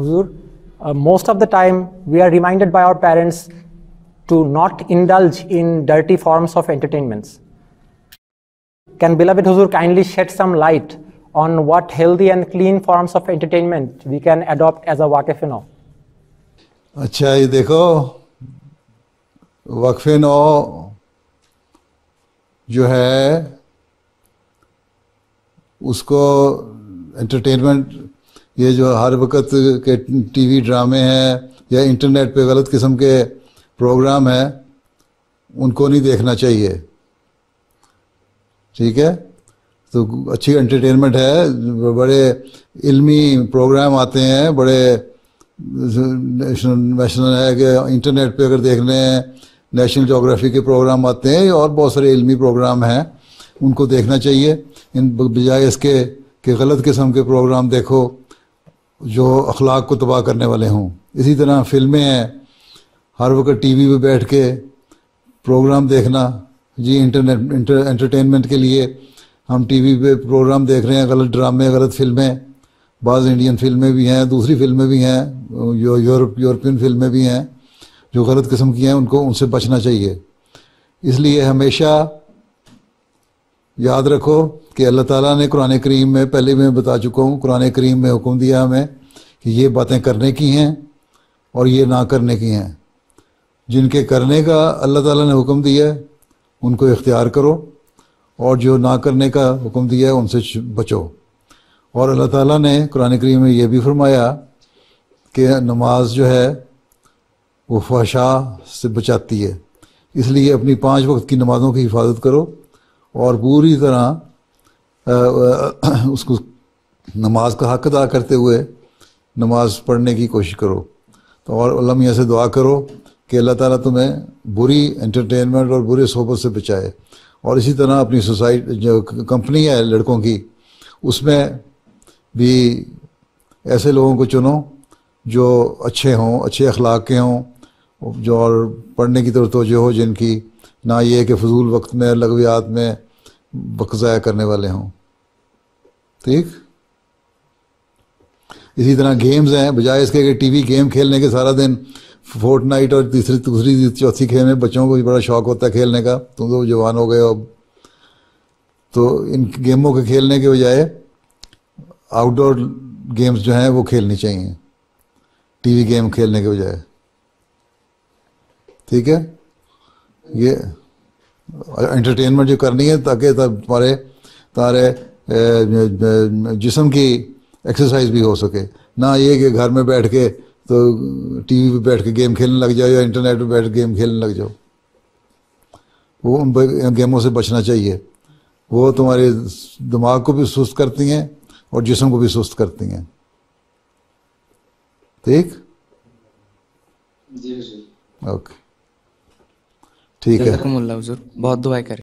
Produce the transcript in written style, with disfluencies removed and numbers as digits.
Huzur, most of the time we are reminded by our parents to not indulge in dirty forms of entertainments. Can beloved Huzur kindly shed some light on what healthy and clean forms of entertainment we can adopt as a waqf nau? اچھا یہ دیکھو وقف نو جو ہے اس کو entertainment یہ جو ہر وقت کے ٹی وی ڈرامے ہیں یا انٹرنیٹ پہ غلط قسم کے پروگرام ہیں ان کو نہیں دیکھنا چاہیے. ٹھیک ہے, تو اچھی انٹرٹینمنٹ ہے, بڑے علمی پروگرام آتے ہیں, بڑے نیشنل ہے کہ انٹرنیٹ پہ اگر دیکھنے ہیں نیشنل جغرافی کے پروگرام آتے ہیں اور بہت سارے علمی پروگرام ہیں ان کو دیکھنا چاہیے, ان بجائے اس کے کہ غلط قسم کے پروگرام دیکھو جو اخلاق کو تباہ کرنے والے ہوں. اسی طرح فلمیں ہیں, ہر وقت ٹی وی پہ بیٹھ کے پروگرام دیکھنا, جی انٹرٹینمنٹ کے لیے ہم ٹی وی پہ پروگرام دیکھ رہے ہیں, غلط ڈرامے غلط فلمیں, بعض انڈین فلمیں بھی ہیں, دوسری فلمیں بھی ہیں, یورپین فلمیں بھی ہیں جو غلط قسم کی ہیں, ان سے بچنا چاہیے. اس لیے ہمیشہ یاد رکھو کہ اللہ تعالیٰ نے قرآن کریم میں, پہلے میں بتا چکا ہوں, قرآن کریم میں حکم دیا ہمیں کہ یہ باتیں کرنے کی ہیں اور یہ نہ کرنے کی ہیں. جن کے کرنے کا اللہ تعالیٰ نے حکم دیا ہے ان کو اختیار کرو, اور جو نہ کرنے کا حکم دیا ہے ان سے بچو. اور اللہ تعالیٰ نے قرآن کریم میں یہ بھی فرمایا کہ نماز جو ہے وہ فحشاء سے بچاتی ہے, اس لیے اپنی 5 وقت کی نمازوں کی حفاظت کرو اور پوری طرح اس کو نماز کا حق ادا کرتے ہوئے نماز پڑھنے کی کوشش کرو. تو اور اللہ میاں سے دعا کرو کہ اللہ تعالیٰ تمہیں بری انٹرٹینمنٹ اور برے صحبت سے بچائے. اور اسی طرح اپنی سوسائٹی جو کمپنی ہے لڑکوں کی, اس میں بھی ایسے لوگوں کو چنو جو اچھے ہوں, اچھے اخلاق کے ہوں, جو اور پڑھنے کی طرف توجہ ہو, جن کی نہ یہ کہ فضول وقت میں لغویات میں وقت ضائع کرنے والے ہوں. ٹھیک. اسی طرح گیمز ہیں, بجائے اس کے کہ ٹی وی گیم کھیلنے کے سارا دن فورٹ نائٹ اور دوسری چوتھی کھیل میں بچوں کو بھی بڑا شوق ہوتا ہے کھیلنے کا, تم تو جوان ہو گئے ہو اب, تو ان گیموں کے کھیلنے کے بجائے آؤٹ ڈور گیمز جو ہیں وہ کھیلنی چاہیے ٹی وی گیم کھیلنے کے بجائے. ٹھیک ہے, یہ انٹرٹینمنٹ جو کرنی ہے تاکہ تمہارے جسم کی ایکسرسائز بھی ہو سکے, نہ یہ کہ گھر میں بیٹھ کے تو ٹی وی پہ بیٹھ کے گیم کھیلنے لگ جاؤ یا انٹرنیٹ پہ بیٹھ کے گیم کھیلنے لگ جاؤ. وہ ان گیموں سے بچنا چاہیے, وہ تمہارے دماغ کو بھی سست کرتی ہیں اور جسم کو بھی سست کرتی ہیں. ٹھیک. جی اوکے ٹھیک ہے. جزاکم اللہ حضور, بہت دعائیں کریں.